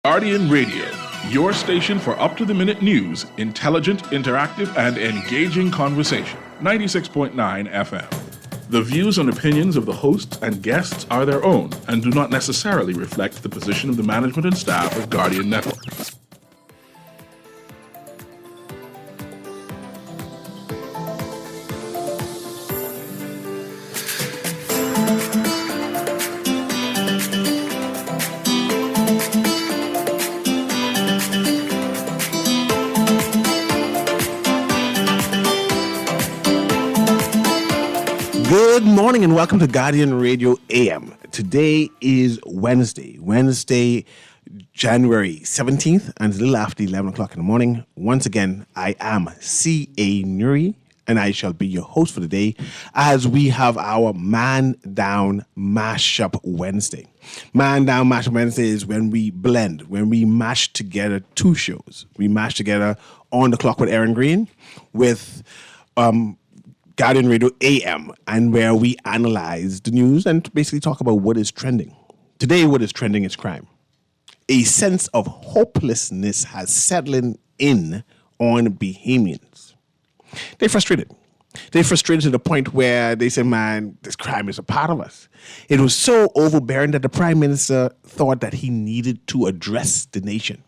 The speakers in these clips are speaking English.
Guardian Radio, your station for up-to-the-minute news, intelligent, interactive, and engaging conversation. 96.9 FM. The views and opinions of the hosts and guests are their own and do not necessarily reflect the position of the management and staff of Guardian Network. Good morning and welcome to Guardian Radio AM. Today is Wednesday, January 17th, and it's a little after 11 o'clock in the morning. Once again, I am C.A. Newry, and I shall be your host for the day as we have our Man Down Mashup Wednesday. Man Down Mashup Wednesday is when we blend, when we mash together two shows. We mash together On the Clock with Aaron Green with Guardian Radio AM, and where we analyze the news and basically talk about what is trending. Today, what is trending is crime. A sense of hopelessness has settled in on Bahamians. They're frustrated. They're frustrated to the point where they say, man, this crime is a part of us. It was so overbearing that the Prime Minister thought that he needed to address the nation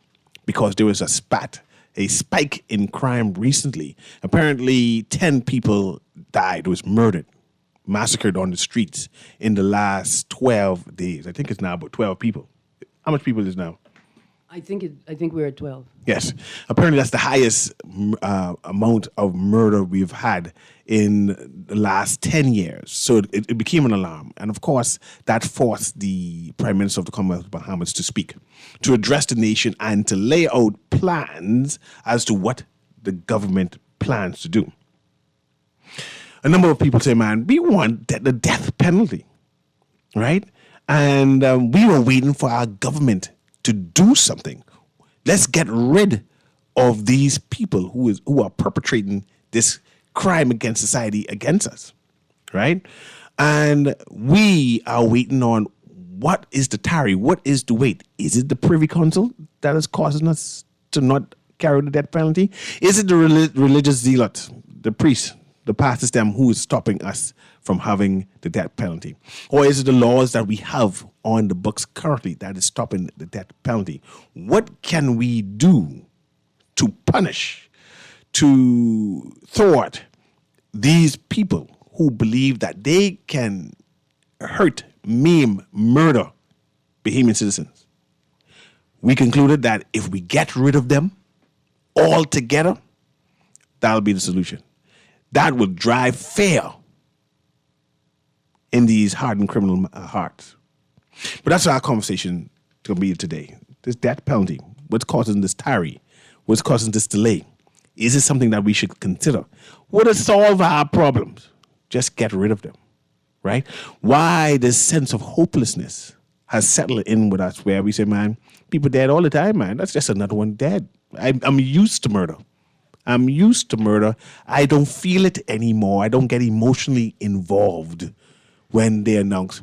because there was a spike in crime recently. Apparently, 10 people died, was murdered, massacred on the streets in the last 12 days. I think it's now about 12 people. How much people is now? I think we're at 12. Yes. Apparently, that's the highest amount of murder we've had in the last 10 years. So it became an alarm. And of course, that forced the Prime Minister of the Commonwealth of Bahamas to speak, to address the nation and to lay out plans as to what the government plans to do. A number of people say, man, we want the death penalty, right? And we were waiting for our government to do something. Let's get rid of these people who are perpetrating this crime against society against us, right? And we are waiting on what is the tarry, what is the wait? Is it the Privy Council that is causing us to not carry the death penalty? Is it the religious zealot, the priest, the pastor system who is stopping us from having the death penalty? Or is it the laws that we have on the books currently that is stopping the death penalty? What can we do to punish, to thwart these people who believe that they can hurt, maim, murder Bahamian citizens? We concluded that if we get rid of them altogether, that'll be the solution. That will drive fear in these hardened criminal hearts. But that's our conversation to be today. This death penalty, what's causing this tarry? What's causing this delay? Is it something that we should consider? Would it solve our problems? Just get rid of them, right? Why this sense of hopelessness has settled in with us where we say, man, people dead all the time, man. That's just another one dead. I'm used to murder. I don't feel it anymore. I don't get emotionally involved when they announce,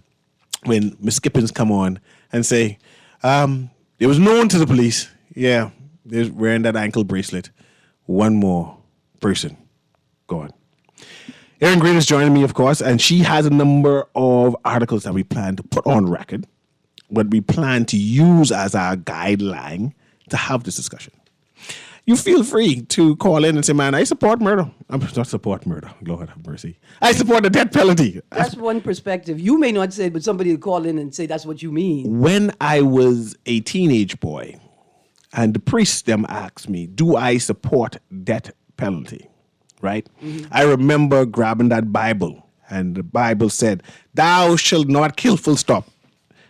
when Miss Skippins come on and say, it was known to the police. Yeah, they're wearing that ankle bracelet. One more person gone. Erin Green is joining me, of course, and she has a number of articles that we plan to put on record, what we plan to use as our guideline to have this discussion. You feel free to call in and say, man, I support murder. I'm not support murder. Lord have mercy. I support the death penalty. That's one perspective. You may not say it, but somebody will call in and say that's what you mean. When I was a teenage boy and the priest them asked me, do I support death penalty? Right? Mm-hmm. I remember grabbing that Bible and the Bible said, thou shalt not kill, full stop.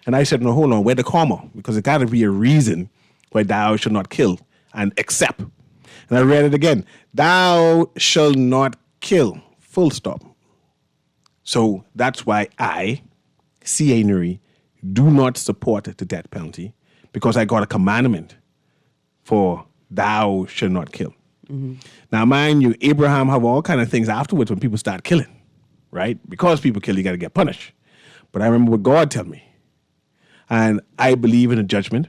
And I said, no, hold on, where the comma? Because it got to be a reason why thou shalt not kill. And accept. And I read it again. Thou shalt not kill. Full stop. So that's why I, C.A. Newry, do not support the death penalty because I got a commandment for thou shalt not kill. Mm-hmm. Now, mind you, Abraham have all kind of things afterwards when people start killing, right? Because people kill, you got to get punished. But I remember what God told me. And I believe in a judgment.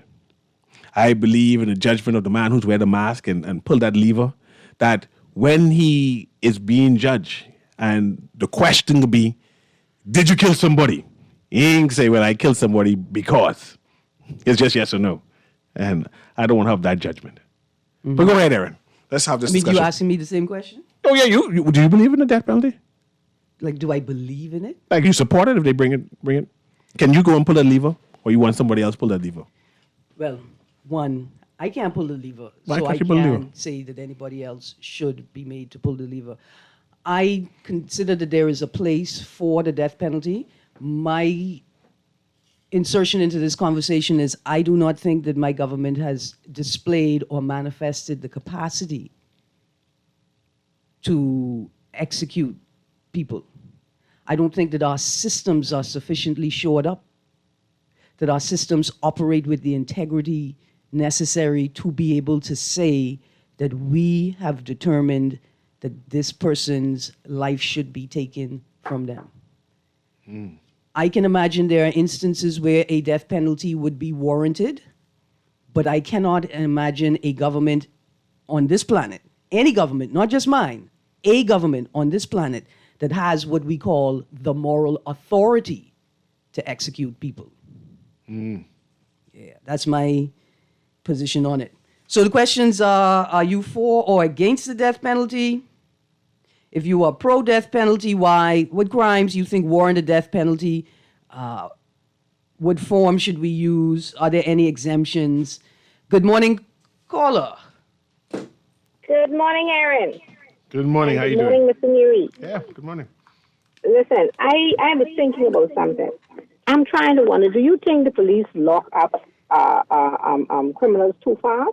I believe in the judgment of the man who's wear the mask and pull that lever, that when he is being judged and the question will be, did you kill somebody? He ain't say, well, I killed somebody because. It's just yes or no. And I don't want to have that judgment. But go ahead, Aaron. Let's have this discussion. You asking me the same question? Oh, yeah, do you believe in the death penalty? Like, do I believe in it? Like, you support it if they bring it? Can you go and pull that lever? Or you want somebody else pull that lever? Well, one, I can't pull the lever. Why so can't I you pull the lever? can't say that anybody else should be made to pull the lever. I consider that there is a place for the death penalty. My insertion into this conversation is I do not think that my government has displayed or manifested the capacity to execute people. I don't think that our systems are sufficiently shored up, that our systems operate with the integrity necessary to be able to say that we have determined that this person's life should be taken from them. I can imagine there are instances where a death penalty would be warranted, but I cannot imagine a government on this planet, any government, not just mine, a government on this planet that has what we call the moral authority to execute people. Yeah, that's my position on it. So the questions are you for or against the death penalty? If you are pro-death penalty, why? What crimes you think warrant a death penalty? What form should we use? Are there any exemptions? Good morning, caller. Good morning, Aaron. Good morning. How you Good doing? morning, Mr. Newry. Yeah, good morning. Listen, I was thinking about something. I'm trying to wonder, do you think the police lock up criminals too fast?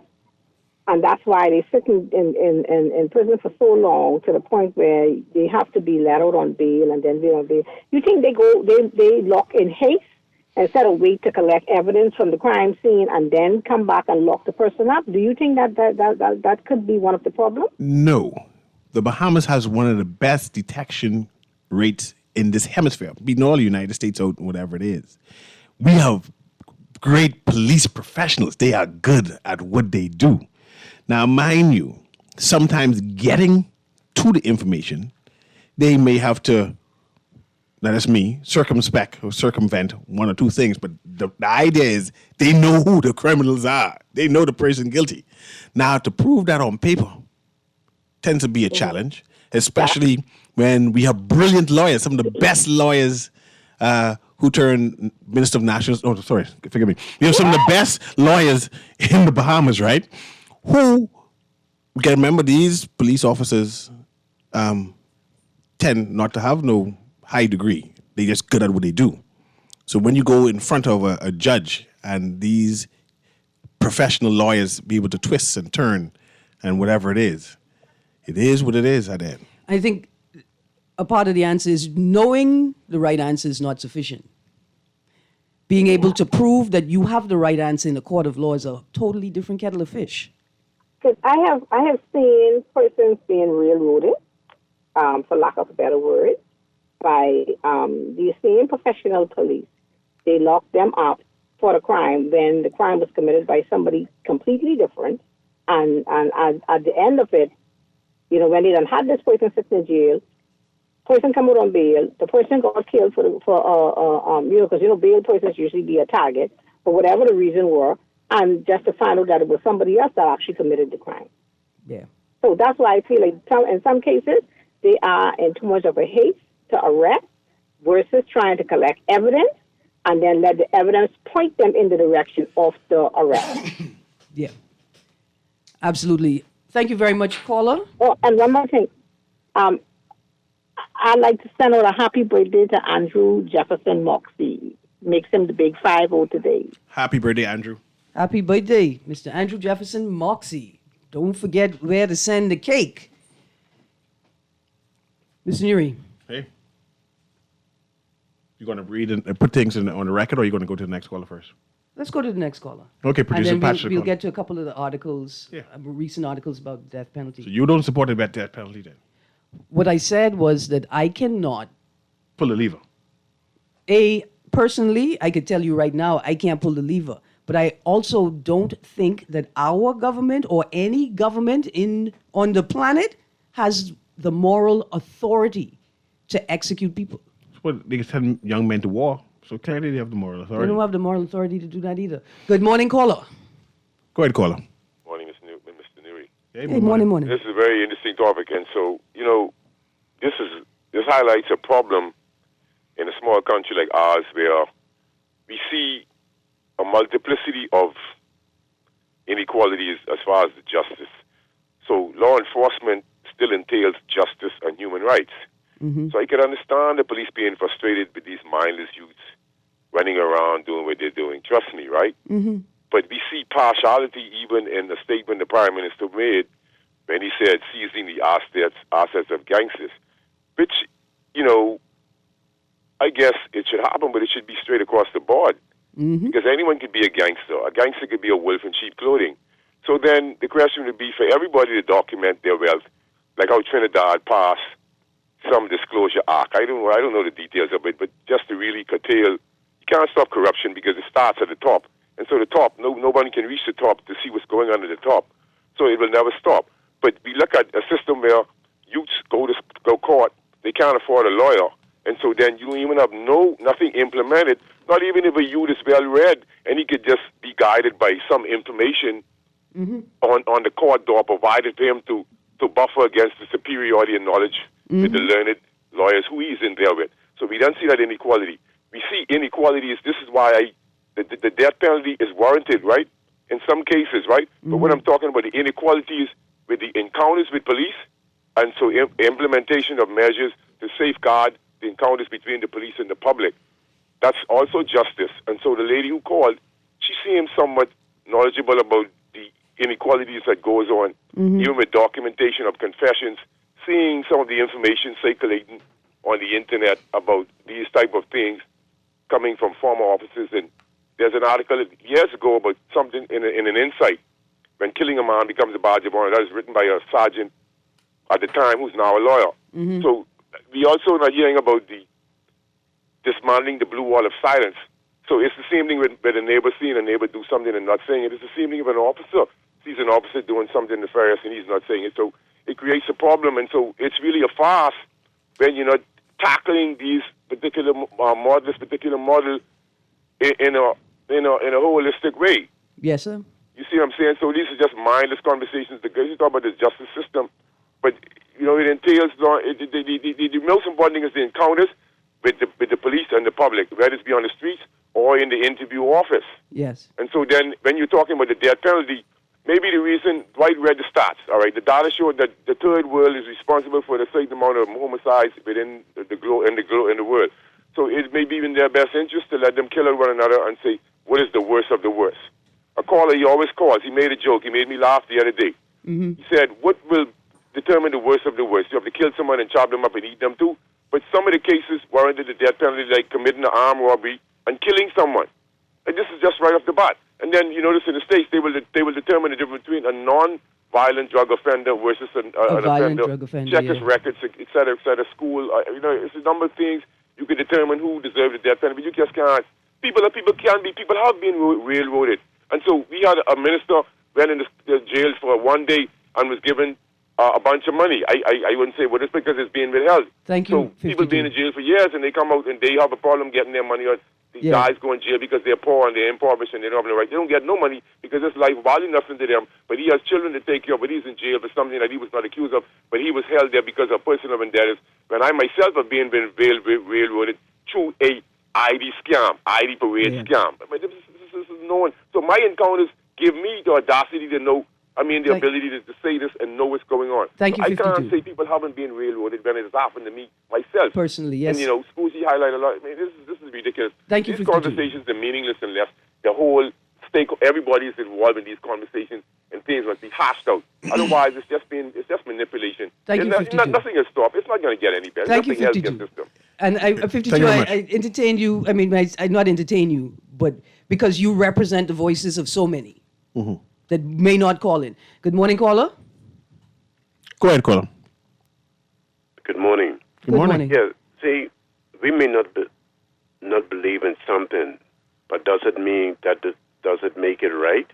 And that's why they sit in prison for so long to the point where they have to be let out on bail and then be on bail. You think they lock in haste instead of wait to collect evidence from the crime scene and then come back and lock the person up? Do you think that could be one of the problems? No. The Bahamas has one of the best detection rates in this hemisphere, beating all the United States out, whatever it is. We have great police professionals. They are good at what they do. Now, mind you, sometimes getting to the information, they may have to, that is me, circumspect or circumvent one or two things. But the idea is they know who the criminals are. They know the person guilty. Now, to prove that on paper tends to be a challenge, especially when we have brilliant lawyers, some of the best lawyers who turn Minister of National, forgive me. We have some of the best lawyers in the Bahamas, right? Who, we can remember these police officers tend not to have no high degree. They just good at what they do. So when you go in front of a judge and these professional lawyers be able to twist and turn and whatever it is what it is at the end. I think a part of the answer is knowing the right answer is not sufficient. Being able to prove that you have the right answer in a court of law is a totally different kettle of fish. Because I have seen persons being railroaded, for lack of a better word, by the same professional police. They locked them up for the crime when the crime was committed by somebody completely different. And at the end of it, when they done had this person sitting in jail, person come out on bail, the person got killed because bail persons usually be a target for whatever the reason were, and just to find out that it was somebody else that actually committed the crime. Yeah. So that's why I feel like in some cases they are in too much of a haste to arrest versus trying to collect evidence and then let the evidence point them in the direction of the arrest. Yeah. Absolutely. Thank you very much, caller. Oh, and one more thing. I'd like to send out a happy birthday to Andrew Jefferson Moxie. Makes him the big 5-0 today. Happy birthday, Andrew. Happy birthday, Mr. Andrew Jefferson Moxie. Don't forget where to send the cake. Mr. Newry. Hey. You going to read and put things on the record, or are you going to go to the next caller first? Let's go to the next caller. Okay, producer and then Patrick. we'll get to a couple of the articles, Yeah. recent articles about the death penalty. So you don't support the death penalty then? What I said was that I cannot, Pull the lever. personally, I could tell you right now, I can't pull the lever. But I also don't think that our government or any government on the planet has the moral authority to execute people. Well, they send young men to war, so clearly they have the moral They authority. don't have the moral authority to do that either. Good morning, caller. Go ahead, caller. Morning, Mr. Newry. Hey, morning. This is a very interesting topic, and so this highlights a problem in a small country like ours, where we see a multiplicity of inequalities as far as the justice. So law enforcement still entails justice and human rights. Mm-hmm. So I can understand the police being frustrated with these mindless youths running around doing what they're doing. Trust me, right? Mm-hmm. But we see partiality even in the statement the Prime Minister made when he said seizing the assets of gangsters, which, I guess it should happen, but it should be straight across the board. Mm-hmm. Because anyone could be a gangster. A gangster could be a wolf in sheep clothing. So then the question would be for everybody to document their wealth, like how Trinidad passed some disclosure act. I don't know the details of it, but just to really curtail, you can't stop corruption because it starts at the top. And so the top, nobody can reach the top to see what's going on at the top. So it will never stop. But we look at a system where youths go court, they can't afford a lawyer, and so then you don't even have nothing implemented, not even if a youth is well read, and he could just be guided by some information on the court door provided to him to buffer against the superiority and knowledge with the learned lawyers who he's in there with. So we don't see that inequality. We see inequalities. This is why the death penalty is warranted, right? In some cases, right? But when I'm talking about the inequalities with the encounters with police, and so implementation of measures to safeguard the encounters between the police and the public, that's also justice. And so the lady who called, she seems somewhat knowledgeable about the inequalities that goes on, even with documentation of confessions, seeing some of the information circulating on the internet about these type of things coming from former officers. And there's an article years ago about something in an insight, when killing a man becomes a badge of honor. That was written by a sergeant at the time who's now a lawyer. Mm-hmm. So we also are hearing about the dismantling the blue wall of silence. So it's the same thing with a neighbor seeing a neighbor do something and not saying it. It's the same thing if an officer sees an officer doing something nefarious and he's not saying it. So it creates a problem. And so it's really a farce when you're not tackling these particular this particular model in a holistic way. Yes, sir. You see what I'm saying? So these are just mindless conversations. The guys you talk about the justice system, but it entails the most important thing is the encounters with the police and the public, whether it's be on the streets or in the interview office. Yes. And so then when you're talking about the death penalty, maybe the reason Dwight read the stats. All right, the data showed that the third world is responsible for a certain amount of homicides within the world. So it may be in their best interest to let them kill one another and say, what is the worst of the worst? A caller, he always calls. He made a joke. He made me laugh the other day. Mm-hmm. He said, what will determine the worst of the worst? You have to kill someone and chop them up and eat them too? But some of the cases warranted the death penalty, like committing an armed robbery and killing someone. And this is just right off the bat. And then you notice in the States, they will determine the difference between a non-violent drug offender versus an offender. Drug offender. Check his records, et cetera, school. It's a number of things. You can determine who deserves the death penalty, but you just can't. People have been railroaded. And so we had a minister went in the jail for one day and was given a bunch of money. I wouldn't say what it's because it's being withheld. Thank you. So people being in jail for years and they come out and they have a problem getting their money. Or these guys go in jail because they're poor and they're impoverished and they don't have the right. They don't get no money because this life value nothing to them. But he has children to take care of. But he's in jail for something that he was not accused of. But he was held there because of personal vendettas. When I myself have been railroaded through a ID scam, ID parade scam. I mean, this is known. So my encounters give me the audacity to know. The ability to say this and know what's going on. Thank you, 52. I can't say people haven't been railroaded when it has happened to me myself. Personally, yes. And, Scusi highlight a lot. I mean, this is ridiculous. Thank you, These 52. conversations are meaningless unless the whole everybody is involved in these conversations and things must be hashed out. Otherwise, it's just manipulation. Thank you, 52. Nothing has stopped. It's not going to get any better. Thank Nothing you, 52. Else gets system. And 52, I entertained you. I mean, I not entertain you, but because you represent the voices of so many. Mm-hmm. That may not call in. Good morning, caller. Go ahead, caller. Good morning. Good morning. Yeah, see, we may not believe in something, but does it mean that does it make it right?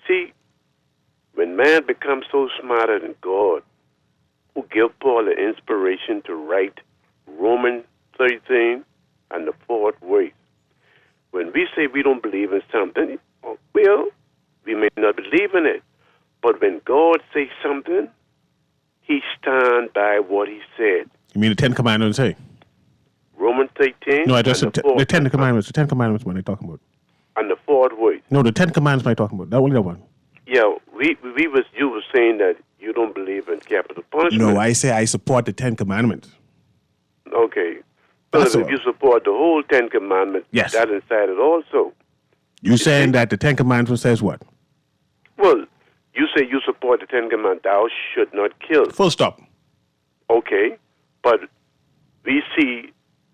See, when man becomes so smarter than God, who gave Paul the inspiration to write Romans 13 and the fourth verse, when we say we don't believe in something, well, we may not believe in it. But when God says something, he stands by what he said. You mean the Ten Commandments, hey? Romans 13. No, I just said the Ten Commandments. The Ten Commandments, what are they talking about? And the fourth verse. No, the Ten Commandments, what are they talking about? That only that one. Yeah, you were saying that you don't believe in capital punishment. No, I say I support the Ten Commandments. Okay. Well, That's if all. you support the whole Ten Commandments, Yes. that inside it also. You saying that the Ten Commandments says what? Well, you say you support the Ten Commandments. Thou should not kill. Full stop. Okay. But we see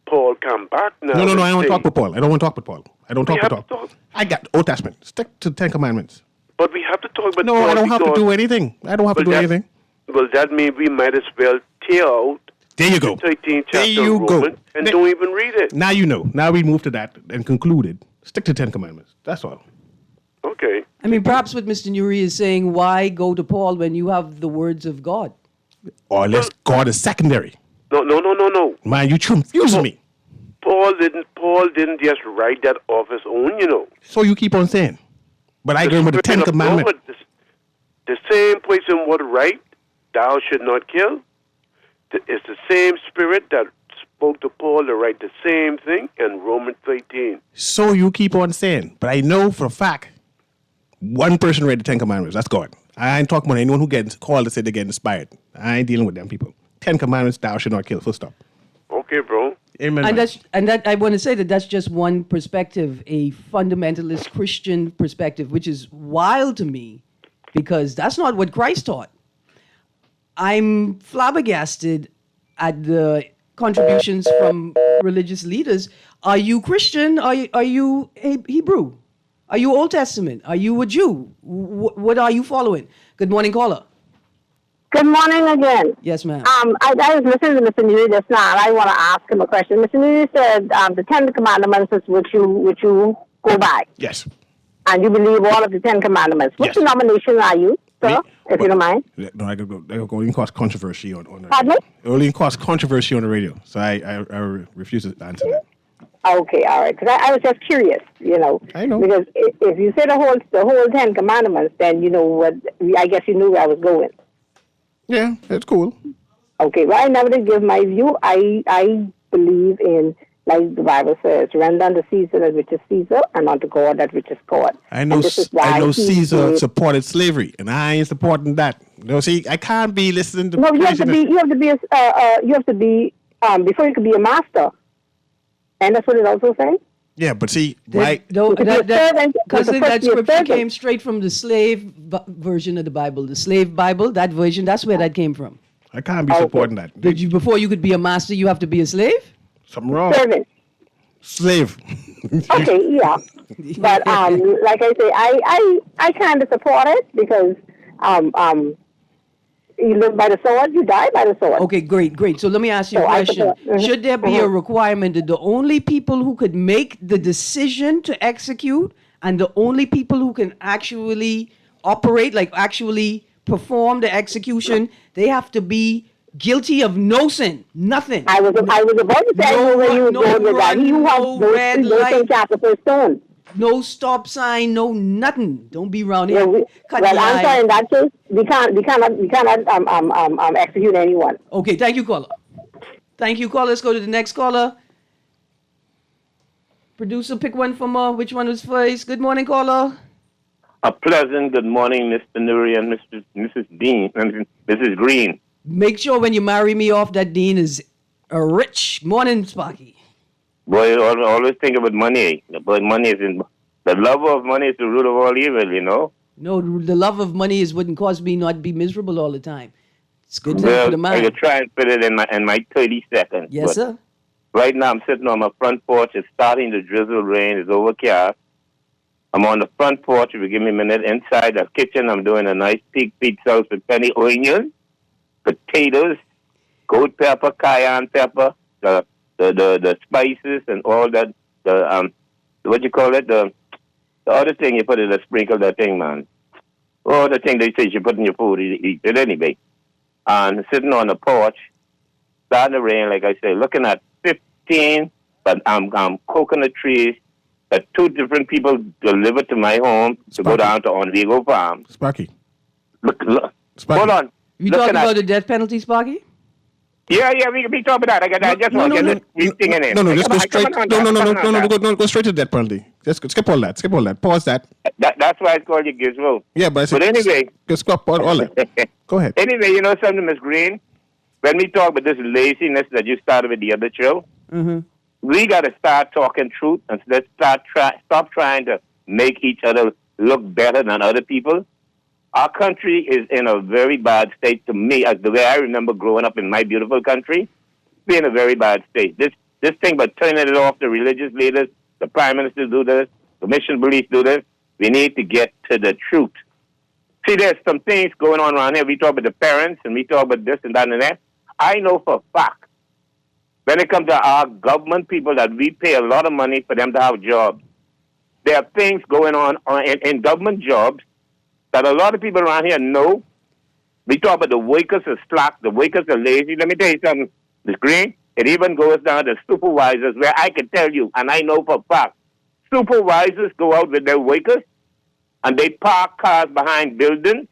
Paul come back now. No, I don't and want to say- talk with Paul. I don't want to talk with Paul. I don't We talk have with to Paul. talk. I got Old Testament. Stick to the Ten Commandments. But we have to talk about No, Paul I don't have to because- do anything. I don't have to Well, do that- anything. Well, that means we might as well tear out There you go. the 13th There chapter you of go. Romans and There- don't even read it. Now you know. Now we move to that and concluded. Stick to Ten Commandments. That's all. Okay. I mean, perhaps what Mr. Newry is saying, why go to Paul when you have the words of God? Or unless God is secondary. No. Man, you confusing me. Paul didn't just write that off his own, you know. So you keep on saying. But I agree with the Ten Spirit of Commandments. God, the same person would write, thou should not kill. It's the same spirit that spoke to Paul to write the same thing in Romans 13. So you keep on saying. But I know for a fact, one person read the Ten Commandments. That's God. I ain't talking about anyone who gets called to say they get inspired. I ain't dealing with them people. Ten Commandments, thou should not kill. Full stop. Okay, bro. Amen. And man. that I want to say that's just one perspective, a fundamentalist Christian perspective, which is wild to me because that's not what Christ taught. I'm flabbergasted at the contributions from religious leaders. Are you Christian? Are you Hebrew? Are you Old Testament? Are you a Jew? What are you following? Good morning, caller. Good morning again. Yes, ma'am. I was listening to Mr. Newry just now, and I want to ask him a question. Mr. Newry said the Ten Commandments is which you go by, Yes. and you believe all of the Ten Commandments. What Yes. denomination are you, sir, if you don't mind? No, I could go. They could go and cause controversy on the Pardon me? It will even cause controversy on the radio. So I refuse to answer that. Okay, all right. Because I was just curious, you know. I know. Because if you say the whole Ten Commandments, then you know what. I guess you knew where I was going. Yeah, that's cool. Okay, well, I never did give my view. I believe in, like the Bible says, render unto Caesar that which is Caesar, and unto God that which is God. I know. And this is why I know he Caesar said- supported slavery, and I ain't supporting that. No, see, I can't be listening to. No, you have to craziness. be. You have to be. Before you could be a master, and that's what it also says. Yeah, but see, why? No, If you're a servant, cousin, you're that supposed to be a scripture servant. came straight from the slave version of the Bible. The slave Bible, that version, that's where that came from. I can't be supporting that. Did you, before you could be a master, you have to be a slave? Something wrong. Servant. Slave. Okay, yeah. But like I say, I kind of support it because you live by the sword, you die by the sword. Okay, great. So let me ask you a So I question. support- mhm, Should there be a requirement that the only people who could make the decision to execute and the only people who can actually operate, like actually perform the execution, they have to be guilty of no sin, nothing? I was about to say No where you run, were going with that. no You run, want no red those light. things after first stone. No stop sign, no nothing. Don't be around here. Well, Cut well the I'm eye. sorry. In that case, we cannot execute anyone. Okay, thank you, caller. Thank you, caller. Let's go to the next caller. Producer, pick one from which one was first. Good morning, caller. A pleasant good morning, Mr. Newry and Mrs. Dean and Mrs. Green. Make sure when you marry me off, that Dean is a rich. Morning, Sparky. Boy, you always think about money. But money is the love of money is the root of all evil, you know. No, the love of money is what cause me not be miserable all the time. It's good thing for the I could mind. try and fit it in my 30 seconds. Yes, but sir. Right now, I'm sitting on my front porch. It's starting to drizzle rain. It's overcast. I'm on the front porch. If you give me a minute. Inside the kitchen, I'm doing a nice pig pizza with penny onions, potatoes, goat pepper, cayenne pepper, the spices and all that. What you call it? The The other thing you put in a sprinkle, that thing, man. Oh, the thing they say you put in your food, you eat it anyway. And sitting on the porch, starting to rain, like I said, looking at 15 coconut trees that 2 different people delivered to my home to go down to Onwego Farm. Sparky. Look. Sparky. Hold on. You talking about the death penalty, Sparky? Yeah, we can be talking about that. I just want to get this thing in it. No, just go straight. No, straight to that penalty. Just skip all that. Pause that. That's why it's called your gizmo. Yeah, but anyway. Just skip all that. Go ahead. Anyway, you know something, Miss Green? When we talk about this laziness that you started with the other show, we got to start talking truth and let's stop trying to make each other look better than other people. Our country is in a very bad state to me, as the way I remember growing up in my beautiful country. It's in a very bad state. This thing about turning it off, the religious leaders, the prime minister do this, the mission police do this. We need to get to the truth. See, there's some things going on around here. We talk about the parents, and we talk about this and that and that. I know for a fact, when it comes to our government people, that we pay a lot of money for them to have jobs. There are things going on in government jobs that a lot of people around here know. We talk about the workers are slack, the workers are lazy. Let me tell you something, Ms. Green. It even goes down to supervisors, where I can tell you, and I know for a fact, supervisors go out with their workers and they park cars behind buildings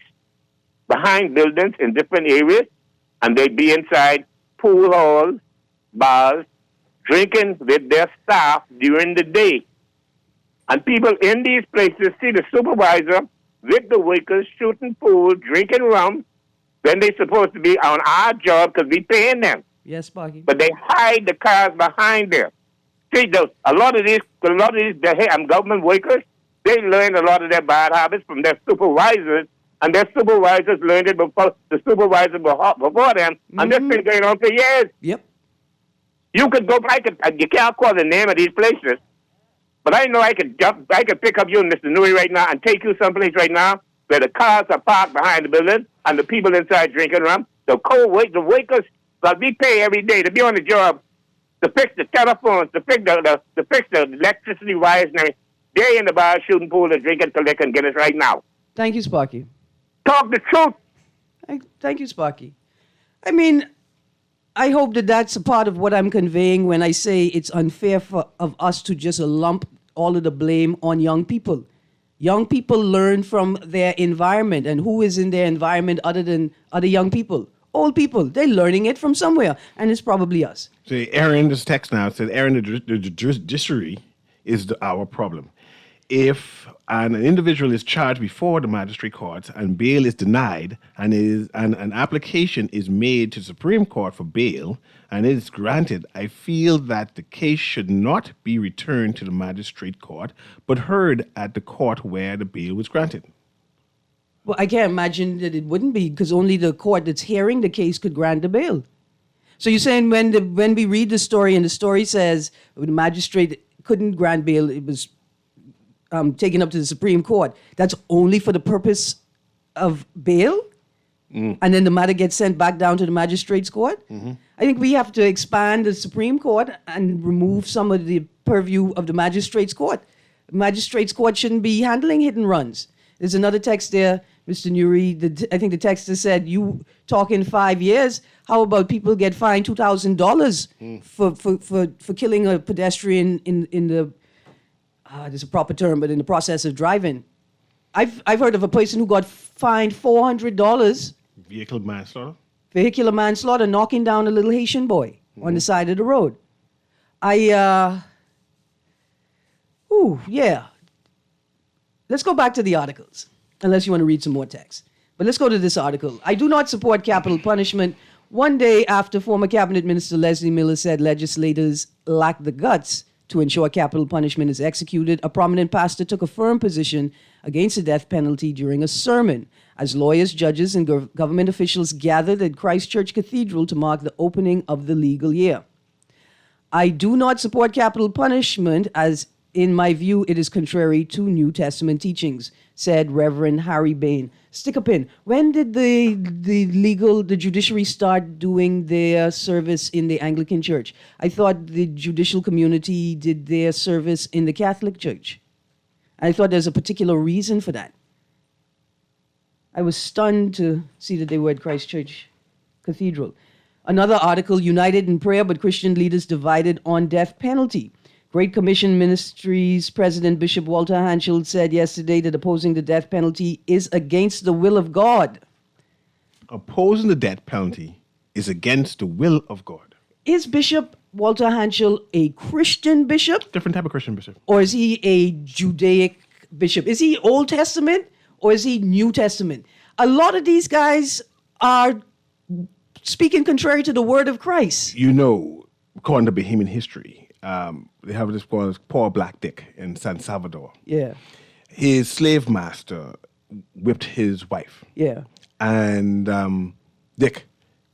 in different areas, and they be inside pool halls, bars, drinking with their staff during the day. And people in these places see the supervisor with the workers shooting pool, drinking rum, when they're supposed to be on our job because we paying them. Yes, Sparky. But they hide the cars behind there. See, a lot of these government workers, they learn a lot of their bad habits from their supervisors, and their supervisors learned it before the supervisor before them, and this been going on for years. Yep. You could go, you can't call the name of these places, but I know I could pick up you and Mr. Newry right now and take you someplace right now where the cars are parked behind the building and the people inside drinking rum. The workers that we pay every day to be on the job, to fix the telephones, to fix the electricity wires and everything. They're in the bar shooting pool and drinking till they can get us right now. Thank you, Sparky. Talk the truth. Thank you, Sparky. I mean, I hope that that's a part of what I'm conveying when I say it's unfair of us to just lump all of the blame on young people. Young people learn from their environment, and who is in their environment other than other young people? Old people. They're learning it from somewhere, and it's probably us. So Aaron, this text now said, Aaron, the judiciary is our problem. If an individual is charged before the magistrate court and bail is denied, and an application is made to the Supreme Court for bail and it is granted, I feel that the case should not be returned to the magistrate court, but heard at the court where the bail was granted. Well, I can't imagine that it wouldn't be, because only the court that's hearing the case could grant the bail. So you're saying when we read the story and the story says the magistrate couldn't grant bail, it was taken up to the Supreme Court, that's only for the purpose of bail? And then the matter gets sent back down to the magistrate's court? I think we have to expand the Supreme Court and remove some of the purview of the magistrate's court. The magistrate's court shouldn't be handling hit and runs. There's another text there, Mr. Newry. I think the texter said, you talk in 5 years, how about people get fined $2,000 for killing a pedestrian in the there's a proper term, but in the process of driving. I've heard of a person who got fined $400. Vehicular manslaughter, knocking down a little Haitian boy on the side of the road. Let's go back to the articles, unless you want to read some more text. But let's go to this article. I do not support capital punishment. One day after former Cabinet Minister Leslie Miller said legislators lack the guts to ensure capital punishment is executed, a prominent pastor took a firm position against the death penalty during a sermon as lawyers, judges, and government officials gathered at Christchurch Cathedral to mark the opening of the legal year. I do not support capital punishment as, in my view, it is contrary to New Testament teachings, said Reverend Harry Bain. Stick a pin. When did the judiciary start doing their service in the Anglican Church? I thought the judicial community did their service in the Catholic Church. I thought there's a particular reason for that. I was stunned to see that they were at Christ Church Cathedral. Another article, United in Prayer, but Christian leaders divided on death penalty. Great Commission Ministries President Bishop Walter Hanschel said yesterday that opposing the death penalty is against the will of God. Opposing the death penalty is against the will of God. Is Bishop Walter Hanschel a Christian bishop? Different type of Christian bishop. Or is he a Judaic bishop? Is he Old Testament or is he New Testament? A lot of these guys are speaking contrary to the word of Christ. You know, according to Bahamian history, they have this called Poor Black Dick in San Salvador. Yeah. His slave master whipped his wife. Yeah. And Dick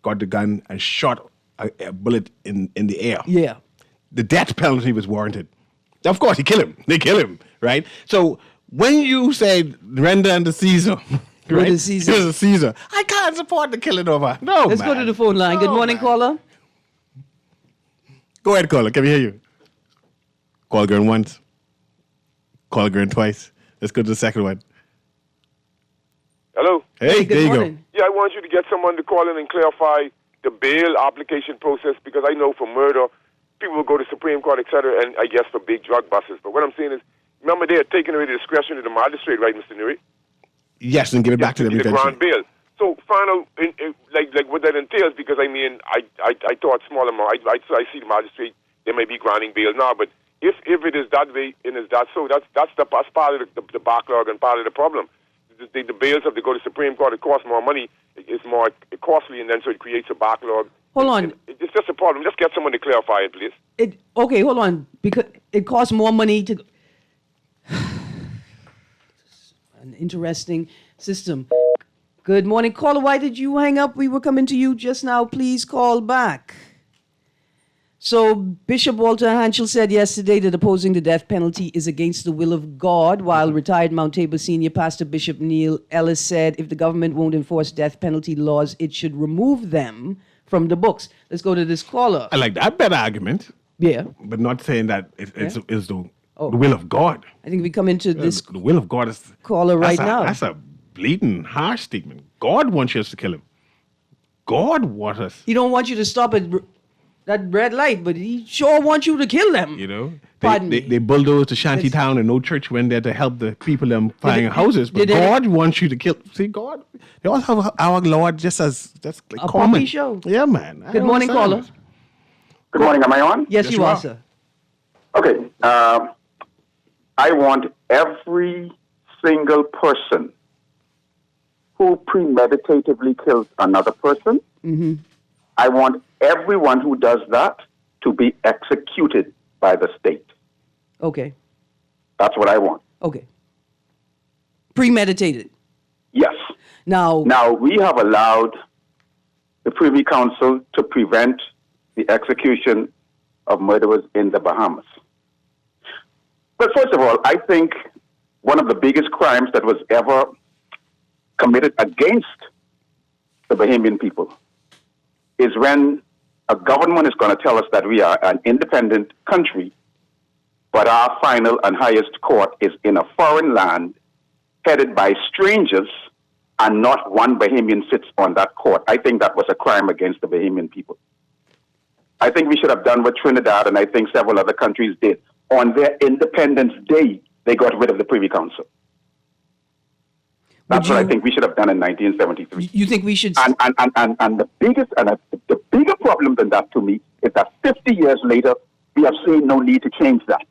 got the gun and shot a bullet in the air. Yeah. The death penalty was warranted. Of course, he killed him. They kill him, right? So when you say render unto Caesar, right? It is Caesar. It is Caesar. I can't support the killing over. No, Let's man. go to the phone line. Good No, morning, man. caller. Go ahead, caller. Can we hear you? Call going once. Call going twice. Let's go to the second one. Hello? Hey, Good there you morning. Yeah, I want you to get someone to call in and clarify the bail application process, because I know for murder, people will go to Supreme Court, etc., and I guess for big drug buses. But what I'm saying is, remember, they are taking away the discretion of the magistrate, right, Mr. Newry? go. Yes, and give it back to them The eventually. grand bail. So find out like what that entails, because I mean, I thought small amount. I see the magistrate, they may be granting bail now, but if it is that way and is that so, that's part of the backlog and part of the problem. The bails have to go to Supreme Court. It costs more money. It's more costly, and then so it creates a backlog. Hold on. It's just a problem. Just get someone to clarify it, please. Okay, hold on. Because it costs more money to... An interesting system. Good morning, caller. Why did you hang up? We were coming to you just now. Please call back. So Bishop Walter Hanschel said yesterday that opposing the death penalty is against the will of God, while retired Mount Tabor Senior Pastor Bishop Neil Ellis said if the government won't enforce death penalty laws, it should remove them from the books. Let's go to this caller. I like that better argument, Yeah. but not saying that it's the Oh. will of God. I think we come into this The will of God is caller right that's now. That's a bleeding harsh statement. God wants us to kill him. God wants us. He don't want you to stop at that red light, but he sure wants you to kill them. You know, Pardon they me. bulldozed the shanty town, and no church went there to help the people them finding houses. But did they- God wants you to kill. See, God, they all have our Lord just like A common. puppy show. Yeah, man. I Good morning, understand caller. this. Good morning. Am I on? Yes, you you are, are. sir. Okay. I want every single person who premeditatively kills another person. I want everyone who does that to be executed by the state. Okay. That's what I want. Okay. Premeditated. Yes. Now, Now, we have allowed the Privy Council to prevent the execution of murderers in the Bahamas. But first of all, I think one of the biggest crimes that was ever committed against the Bahamian people is when a government is going to tell us that we are an independent country, but our final and highest court is in a foreign land headed by strangers, and not one Bahamian sits on that court. I think that was a crime against the Bahamian people. I think we should have done what Trinidad and I think several other countries did. On their Independence Day, they got rid of the Privy Council. That's what I think we should have done in 1973. you think we should... And the bigger problem than that to me is that 50 years later, we have seen no need to change that.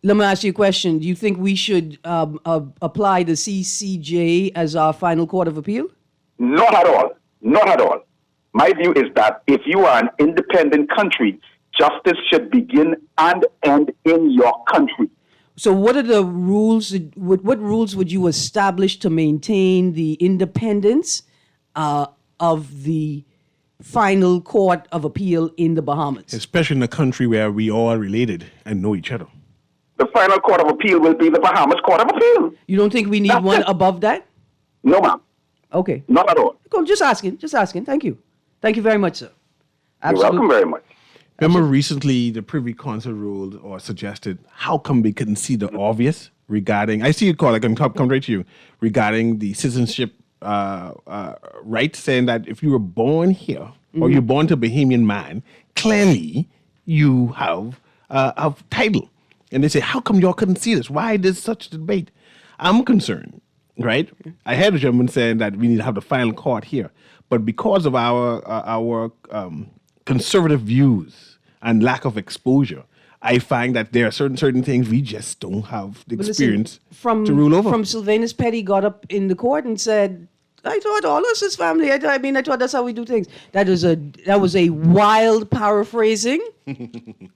Let me ask you a question. Do you think we should apply the CCJ as our final court of appeal? Not at all. Not at all. My view is that if you are an independent country, justice should begin and end in your country. So what are the rules? What rules would you establish to maintain the independence of the final court of appeal in the Bahamas? Especially in a country where we all related and know each other. The final court of appeal will be the Bahamas Court of Appeal. You don't think we need That's one it. above that? No, ma'am. Okay. Not at all. Cool. Just asking. Thank you. Thank you very much, sir. You're welcome very much. Remember recently the Privy Council ruled or suggested, how come we couldn't see the obvious? regarding, I see you call, I can come right to you, regarding the citizenship right, saying that if you were born here or you're born to a Bahamian man, clearly you have title. And they say, how come y'all couldn't see this? Why there's such a debate? I'm concerned, right? I heard a gentleman saying that we need to have the final court here. But because of our conservative views and lack of exposure, I find that there are certain things we just don't have the experience to rule over. From Sylvanus Petty got up in the court and said, I thought all us is family. I thought that's how we do things. That was a wild paraphrasing.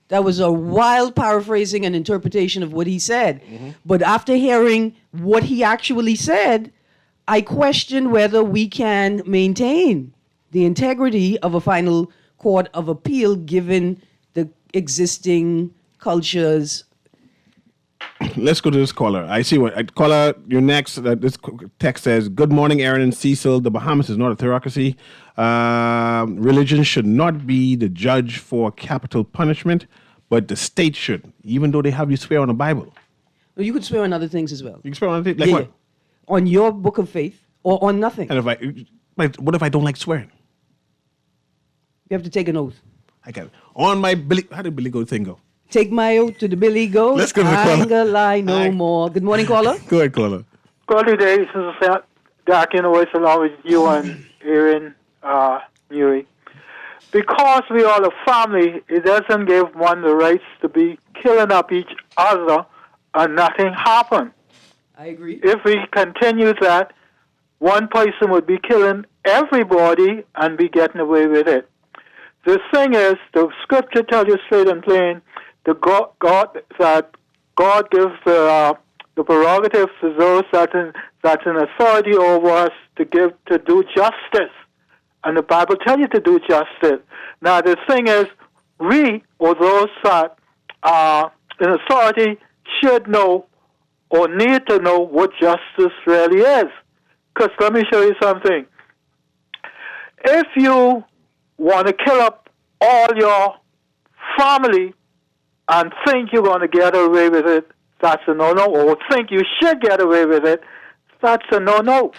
That was a wild paraphrasing and interpretation of what he said. But after hearing what he actually said, I question whether we can maintain the integrity of a final court of appeal given the existing cultures. Let's go to this caller. I see what caller. You're next. This text says, "Good morning, Aaron and Cecil. The Bahamas is not a theocracy. Religion should not be the judge for capital punishment, but the state should. Even though they have you swear on the Bible, Well, you could swear on other things as well. you can swear on anything. Like what? On your book of faith or on nothing. And what if I don't like swearing? You have to take an oath. I got it. On my Billy. How did Billy Goat thing go? Take my oath to the Billy Goat. Let's go to the I caller. ain't gonna lie no more. Good morning, caller. Go ahead, caller. Good day. This is Doc in the voice along with you and Aaron Newry. Because we are a family, it doesn't give one the rights to be killing up each other and nothing happen. I agree. If we continue that, one person would be killing everybody and be getting away with it. The thing is, the scripture tells you straight and plain, that God gives the prerogative to those that's in authority over us to do justice. And the Bible tells you to do justice. Now, the thing is, we, or those that are in authority, should know or need to know what justice really is. Because let me show you something. If you want to kill up all your family and think you're going to get away with it, that's a no-no. Or think you should get away with it, that's a no-no.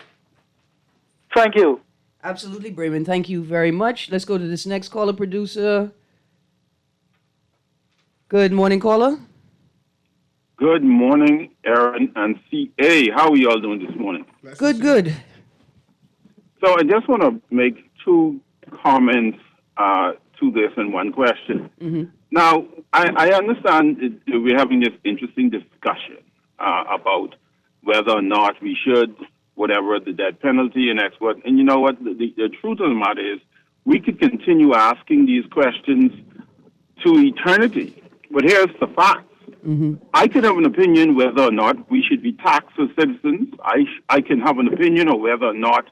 Thank you. Absolutely, Brayman. Thank you very much. Let's go to this next caller, producer. Good morning, caller. Good morning, Aaron and CA. How are you all doing this morning? Good. So I just want to make two comments to this and one question. Now, I understand that we're having this interesting discussion about whether or not we should, whatever, the death penalty and export. And you know what? The truth of the matter is we could continue asking these questions to eternity. But here's the fact. I can have an opinion whether or not we should be taxed as citizens. I can have an opinion on whether or not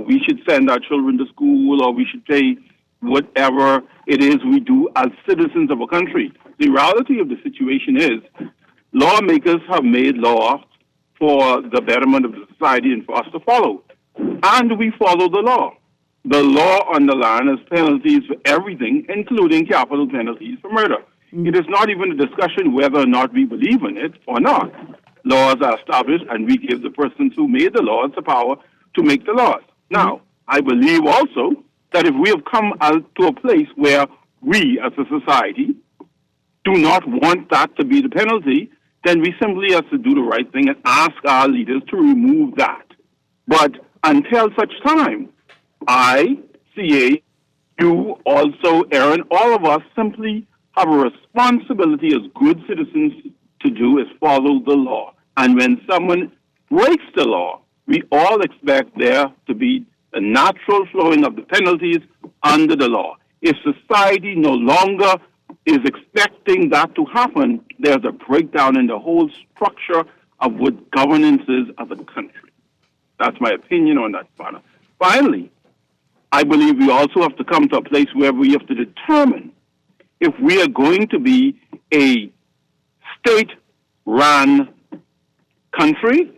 we should send our children to school or we should pay whatever it is we do as citizens of a country. The reality of the situation is lawmakers have made law for the betterment of the society and for us to follow. And we follow the law. The law on the land has penalties for everything, including capital penalties for murder. It is not even a discussion whether or not we believe in it or not. Laws are established, and we give the persons who made the laws the power to make the laws. Now, I believe also that if we have come to a place where we as a society do not want that to be the penalty, then we simply have to do the right thing and ask our leaders to remove that. But until such time, I, CA, you also, Aaron, all of us simply have a responsibility as good citizens to do is follow the law. And when someone breaks the law, we all expect there to be a natural flowing of the penalties under the law. If society no longer is expecting that to happen, there's a breakdown in the whole structure of what governance is of a country. That's my opinion on that, Father. Finally, I believe we also have to come to a place where we have to determine if we are going to be a state-run country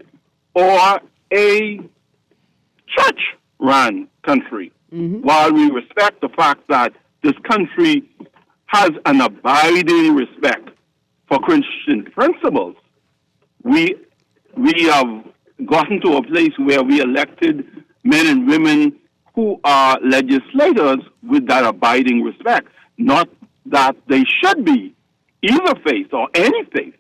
or a church-run country. While we respect the fact that this country has an abiding respect for Christian principles, we have gotten to a place where we elected men and women who are legislators with that abiding respect, not that they should be either faith or any faith.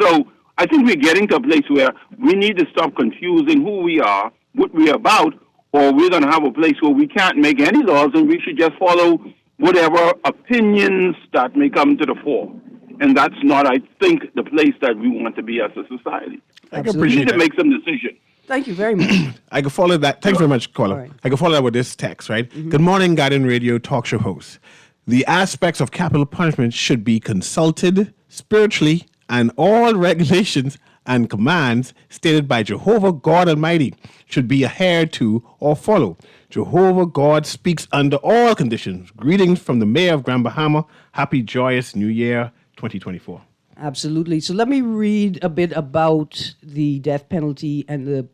So I think we're getting to a place where we need to stop confusing who we are, what we're about, or we're going to have a place where we can't make any laws and we should just follow whatever opinions that may come to the fore. And that's not, I think, the place that we want to be as a society. I can We appreciate need to that. make some decisions. Thank you very much. I can follow that. Thanks very much, caller. All right. I can follow that with this text, right? Good morning, Guardian Radio talk show host. The aspects of capital punishment should be consulted spiritually, and all regulations and commands stated by Jehovah God Almighty should be adhered to or followed. Jehovah God speaks under all conditions. Greetings from the mayor of Grand Bahama. Happy, joyous New Year 2024. Absolutely. So let me read a bit about the death penalty and the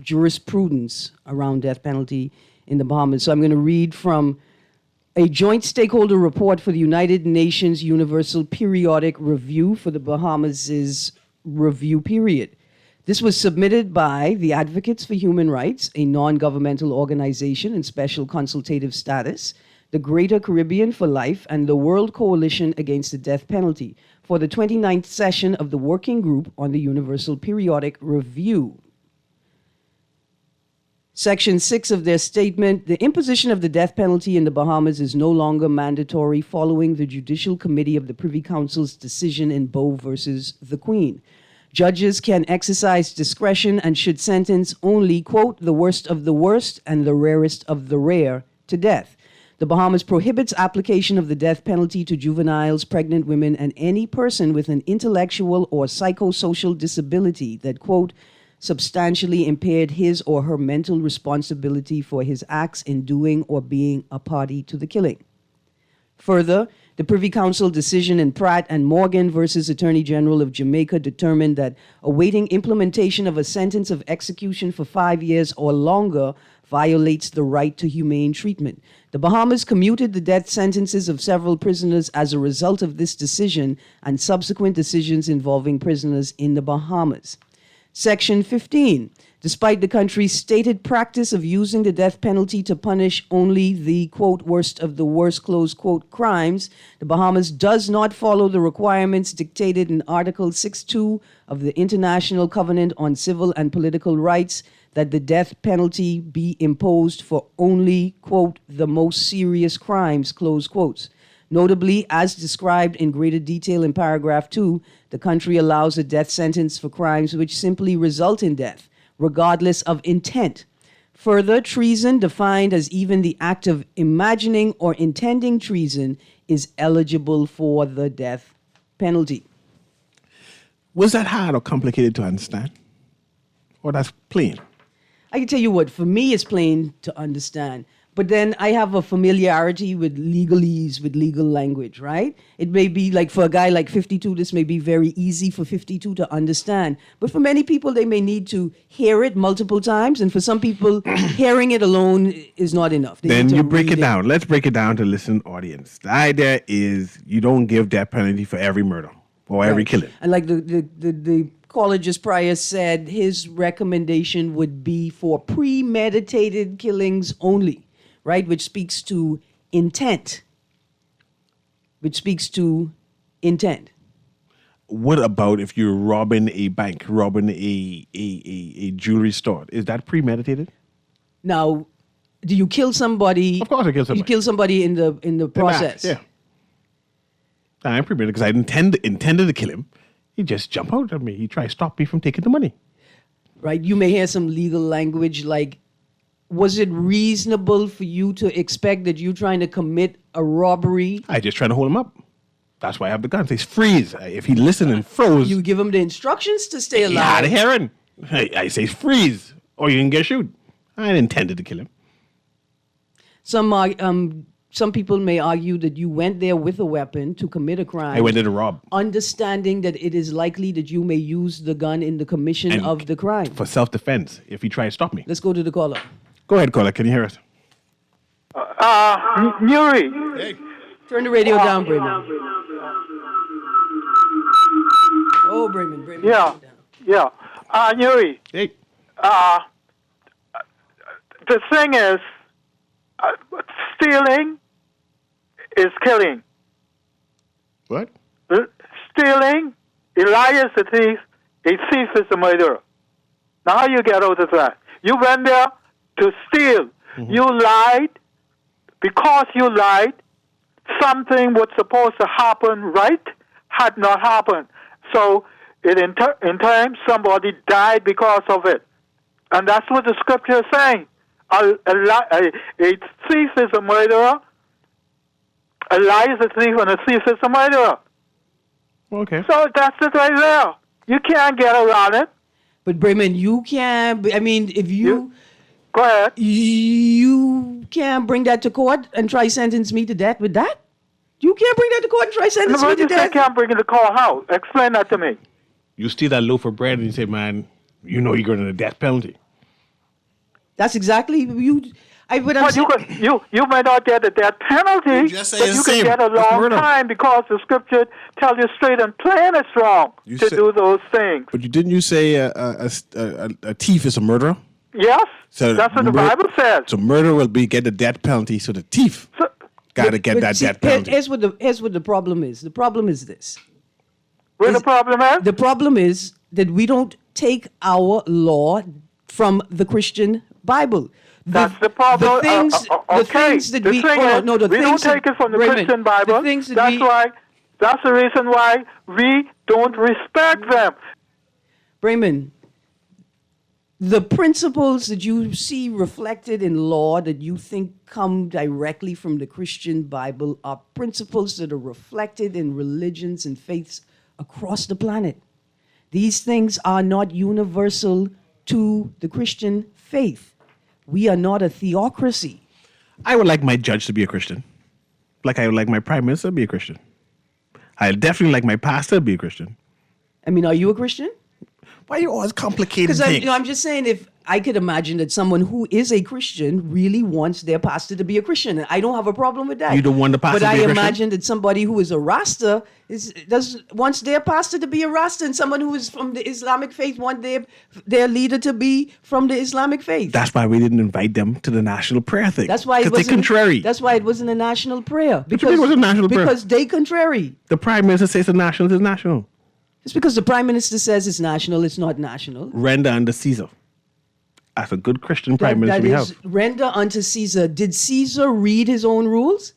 jurisprudence around death penalty in the Bahamas. So I'm going to read from a joint stakeholder report for the United Nations Universal Periodic Review for the Bahamas' review period. This was submitted by the Advocates for Human Rights, a non-governmental organization in special consultative status, the Greater Caribbean for Life, and the World Coalition Against the Death Penalty for the 29th session of the Working Group on the Universal Periodic Review. Section 6 of their statement, the imposition of the death penalty in the Bahamas is no longer mandatory following the Judicial Committee of the Privy Council's decision in Bowe versus the Queen. Judges can exercise discretion and should sentence only, quote, the worst of the worst and the rarest of the rare to death. The Bahamas prohibits application of the death penalty to juveniles, pregnant women, and any person with an intellectual or psychosocial disability that, quote, substantially impaired his or her mental responsibility for his acts in doing or being a party to the killing. Further, the Privy Council decision in Pratt and Morgan versus Attorney General of Jamaica determined that awaiting implementation of a sentence of execution for 5 years or longer violates the right to humane treatment. The Bahamas commuted the death sentences of several prisoners as a result of this decision and subsequent decisions involving prisoners in the Bahamas. Section 15. Despite the country's stated practice of using the death penalty to punish only the, quote, worst of the worst, close quote, crimes, the Bahamas does not follow the requirements dictated in Article 6.2 of the International Covenant on Civil and Political Rights that the death penalty be imposed for only, quote, the most serious crimes, close quotes. Notably, as described in greater detail in paragraph 2, the country allows a death sentence for crimes which simply result in death, regardless of intent. Further, treason, defined as even the act of imagining or intending treason, is eligible for the death penalty. Was that hard or complicated to understand? Or that's plain? I can tell you what, for me, it's plain to understand. But then I have a familiarity with legalese, with legal language, right? It may be like for a guy like 52, this may be very easy for 52 to understand. But for many people, they may need to hear it multiple times. And for some people, hearing it alone is not enough. They Then need to you break read it down. Let's break it down to listen audience. The idea is you don't give death penalty for every murder or every killing. And like the caller just prior said, his recommendation would be for premeditated killings only. Right, which speaks to intent. What about if you're robbing a bank, robbing a jewelry store? Is that premeditated? Now, do you kill somebody? Of course I kill somebody. You kill somebody in the process. Yeah. I'm premeditated because I intended to kill him. He just jumped out at me. He tried to stop me from taking the money. Right, you may hear some legal language like, was it reasonable for you to expect that you're trying to commit a robbery? I just trying to hold him up. That's why I have the gun. It says freeze. If he listened and froze, You give him the instructions to stay he had alive. a hearing. I say freeze, or you can get shoot. I intended to kill him. Some people may argue that you went there with a weapon to commit a crime. I went there to rob. Understanding that it is likely that you may use the gun in the commission And of the crime. For self-defense, if he tried to stop me. Let's go to the caller. Go ahead, caller. Can you hear us? Newry. Hey. Turn the radio down, Brayman. Oh, Brayman. Yeah. Yeah. Newry, Hey. the thing is, stealing is killing. What? Stealing, a liar is a thief is a murderer. Now how you get out of that? You went there to steal. You lied. Because you lied, something was supposed to happen right had not happened. So in time, somebody died because of it. And that's what the scripture is saying. A thief is a murderer. A liar is a thief, and a thief is a murderer. Okay. So that's it right there. You can't get around it. But Bremen, you can't. I mean, if you go ahead, you can't bring that to court and try sentence me to death with that. You can't bring that to court and try sentence me to death. You can't bring it to court. How? Explain that to me. You steal that loaf of bread and you say, man, you know you're going to the death penalty. That's exactly you. You might not get a death penalty, but you can get a long time because the scripture tells you straight and plain it's wrong to do those things. But didn't you say a thief is a murderer? Yes, so that's what the Bible says. So murder will get the death penalty, so the thief got to get that death penalty. Here's what the problem is. The problem is this. The problem is? The problem is that we don't take our law from the Christian Bible. That's the problem. The things that we don't take it from the Christian Bible. That's the reason why we don't respect them. Bremen, the principles that you see reflected in law that you think come directly from the Christian Bible are principles that are reflected in religions and faiths across the planet. These things are not universal to the Christian faith. We are not a theocracy. I would like my judge to be a Christian. Like I would like my prime minister to be a Christian. I definitely like my pastor to be a Christian. I mean, are you a Christian? Why are you always complicating things? Because I'm just saying, if I could imagine that someone who is a Christian really wants their pastor to be a Christian, and I don't have a problem with that. You don't want the pastor to be a Christian? But I imagine that somebody who is a Rasta wants their pastor to be a Rasta, and someone who is from the Islamic faith want their leader to be from the Islamic faith. That's why we didn't invite them to the national prayer thing. That's why they're contrary. That's why it wasn't a national prayer. Because it was a national prayer. Because they contrary. The prime minister says the national is national. It's because the prime minister says it's national, it's not national. Render unto Caesar. As a good Christian prime minister we have. Render unto Caesar. Did Caesar read his own rules?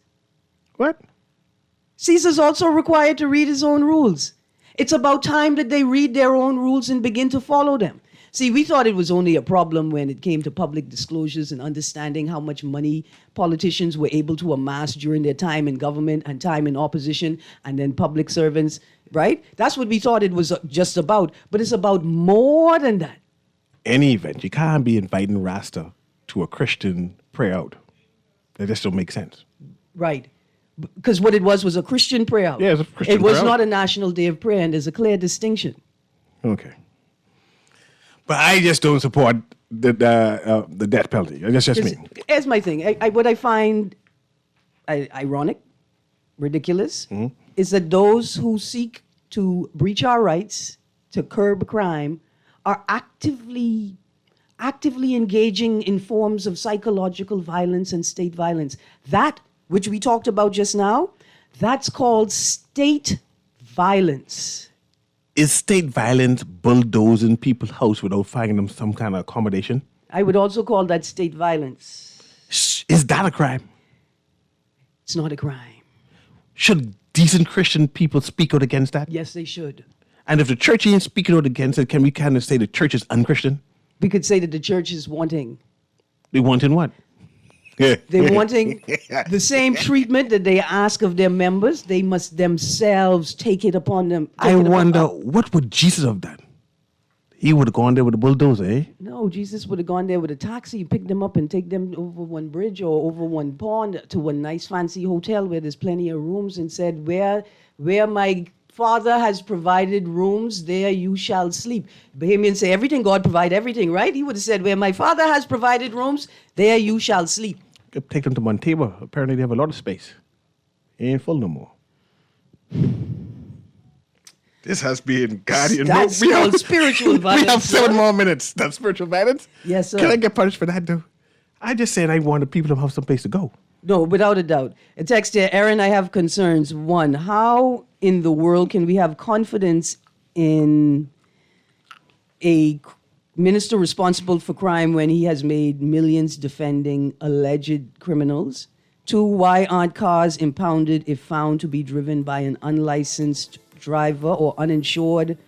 What? Caesar's also required to read his own rules. It's about time that they read their own rules and begin to follow them. See, we thought it was only a problem when it came to public disclosures and understanding how much money politicians were able to amass during their time in government and time in opposition and then public servants, right? That's what we thought it was just about. But it's about more than that. Any event, you can't be inviting Rasta to a Christian prayer out. That just don't make sense. Right. Because what it was a Christian prayer out. Yeah, it was a Christian It was prayer not out. a national day of prayer, and there's a clear distinction. Okay. But I just don't support the death penalty. That's just me. Here's my thing. What I find ironic, ridiculous, is that those who seek to breach our rights, to curb crime, are actively engaging in forms of psychological violence and state violence. That, which we talked about just now, that's called state violence. Is state violence bulldozing people's house without finding them some kind of accommodation? I would also call that state violence. Is that a crime? It's not a crime. Should decent Christian people speak out against that? Yes, they should. And if the church ain't speaking out against it, can we kind of say the church is unchristian? We could say that the church is wanting. They wanting what? They're wanting the same treatment that they ask of their members. They must themselves take it upon them. I wonder, what would Jesus have done? He would have gone there with a bulldozer, eh? No, Jesus would have gone there with a taxi, pick them up and take them over one bridge or over one pond to a nice fancy hotel where there's plenty of rooms and said, where my Father has provided rooms, there you shall sleep. Bahamians say everything, God provide everything, right? He would have said, where my Father has provided rooms, there you shall sleep. Take them to Montego. Apparently they have a lot of space. It ain't full no more. This has been Guardian. That's we called spiritual violence. We have 7 sir. more minutes. That's spiritual violence? Yes, sir. Can I get punished for that, though? I just said I wanted people to have some place to go. No, without a doubt. A text here, Aaron, I have concerns. One, how in the world can we have confidence in a minister responsible for crime when he has made millions defending alleged criminals? Two, why aren't cars impounded if found to be driven by an unlicensed driver or uninsured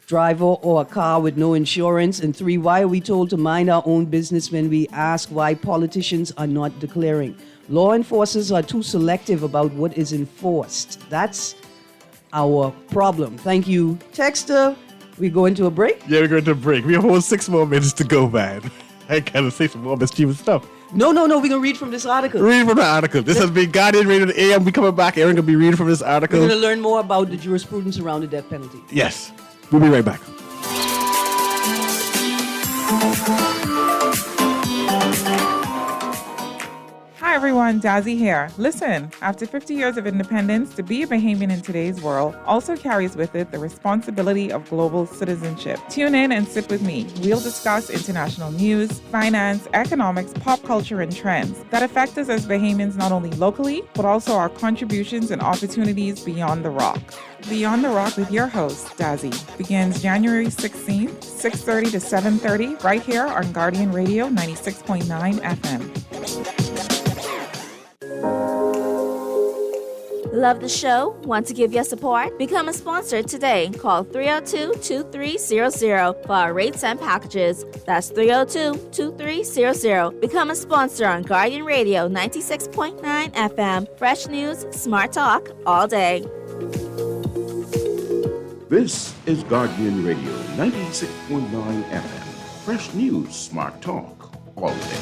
driver or a car with no insurance? And three, why are we told to mind our own business when we ask why politicians are not declaring? Law enforcers are too selective about what is enforced. That's our problem. Thank you, Texter. We go into a break? Yeah, we're going to break. We have almost 6 more minutes to go, man. I gotta say some more mischievous stuff. No. We're going to read from this article. Read from the article. This has been Guardian Radio AM. We coming back. Aaron going to be reading from this article. We're going to learn more about the jurisprudence around the death penalty. Yes. We'll be right back. Hi everyone, Dazzy here. Listen, after 50 years of independence, to be a Bahamian in today's world also carries with it the responsibility of global citizenship. Tune in and sit with me. We'll discuss international news, finance, economics, pop culture, and trends that affect us as Bahamians not only locally, but also our contributions and opportunities beyond the rock. Beyond the Rock with your host, Dazzy, begins January 16th, 6:30 to 7:30, right here on Guardian Radio 96.9 FM. Love the show? Want to give your support? Become a sponsor today. Call 302-2300 for our rates and packages. That's 302-2300. Become a sponsor on Guardian Radio 96.9 FM. Fresh news, smart talk, all day. This is Guardian Radio 96.9 FM. Fresh news, smart talk, all day.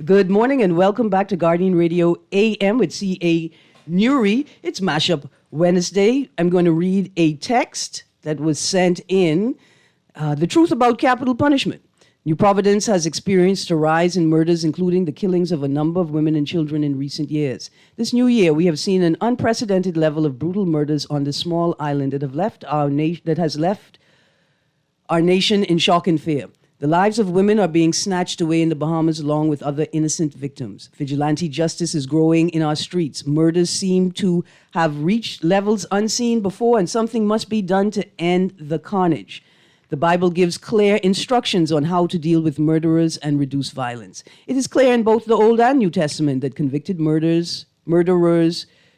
Good morning and welcome back to Guardian Radio AM with CA Newry. It's Mashup Wednesday. I'm going to read a text that was sent in. The truth about capital punishment. New Providence has experienced a rise in murders, including the killings of a number of women and children in recent years. This new year, we have seen an unprecedented level of brutal murders on this small island that has left our nation in shock and fear. The lives of women are being snatched away in the Bahamas along with other innocent victims. Vigilante justice is growing in our streets. Murders seem to have reached levels unseen before, and something must be done to end the carnage. The Bible gives clear instructions on how to deal with murderers and reduce violence. It is clear in both the Old and New Testament that convicted murderers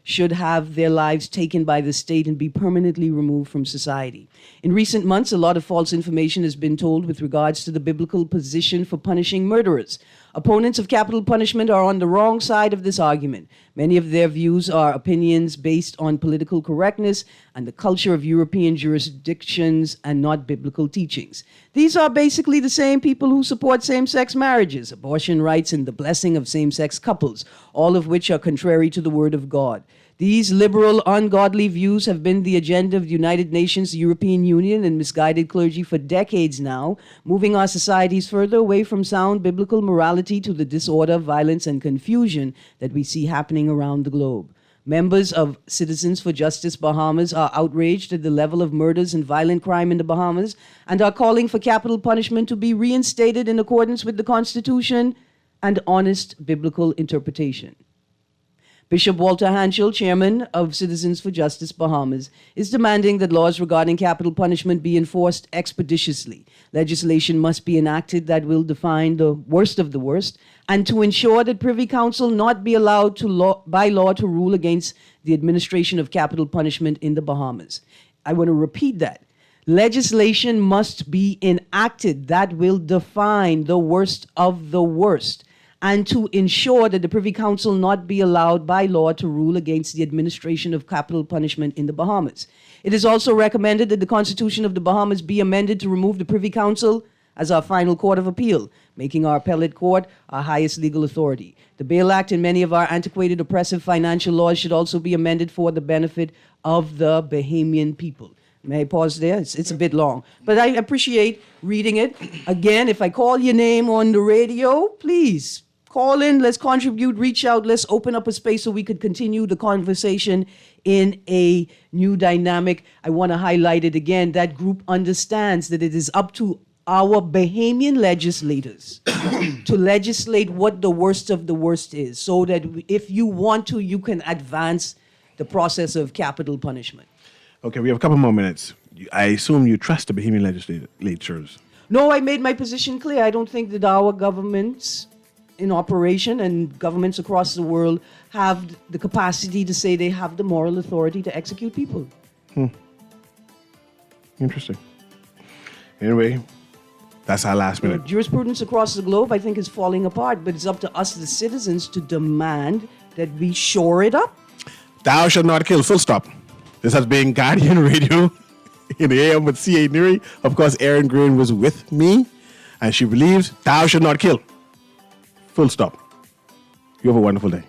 should have their lives taken by the state and be permanently removed from society. In recent months, a lot of false information has been told with regards to the biblical position for punishing murderers. Opponents of capital punishment are on the wrong side of this argument. Many of their views are opinions based on political correctness and the culture of European jurisdictions and not biblical teachings. These are basically the same people who support same-sex marriages, abortion rights, and the blessing of same-sex couples, all of which are contrary to the Word of God. These liberal, ungodly views have been the agenda of the United Nations, the European Union, and misguided clergy for decades now, moving our societies further away from sound biblical morality to the disorder, violence, and confusion that we see happening around the globe. Members of Citizens for Justice Bahamas are outraged at the level of murders and violent crime in the Bahamas and are calling for capital punishment to be reinstated in accordance with the Constitution and honest biblical interpretation. Bishop Walter Hanschel, chairman of Citizens for Justice Bahamas, is demanding that laws regarding capital punishment be enforced expeditiously. Legislation must be enacted that will define the worst of the worst and to ensure that Privy Council not be allowed by law to rule against the administration of capital punishment in the Bahamas. I want to repeat that. Legislation must be enacted that will define the worst of the worst, and to ensure that the Privy Council not be allowed by law to rule against the administration of capital punishment in the Bahamas. It is also recommended that the Constitution of the Bahamas be amended to remove the Privy Council as our final court of appeal, making our appellate court our highest legal authority. The Bail Act and many of our antiquated oppressive financial laws should also be amended for the benefit of the Bahamian people. May I pause there? It's a bit long, but I appreciate reading it. Again, if I call your name on the radio, please call in, let's contribute, reach out, let's open up a space so we could continue the conversation in a new dynamic. I want to highlight it again. That group understands that it is up to our Bahamian legislators to legislate what the worst of the worst is, so that if you want to, you can advance the process of capital punishment. Okay, we have a couple more minutes. I assume you trust the Bahamian legislatures. No, I made my position clear. I don't think that our governments in operation and governments across the world have the capacity to say they have the moral authority to execute people. Interesting. Anyway, that's our last minute. Jurisprudence across the globe, I think, is falling apart, but it's up to us, the citizens, to demand that we shore it up. Thou shalt not kill, full stop. This has been Guardian Radio in the AM with C.A. Newry. Of course, Erin Green was with me, and she believes thou shalt not kill. Full stop. You have a wonderful day.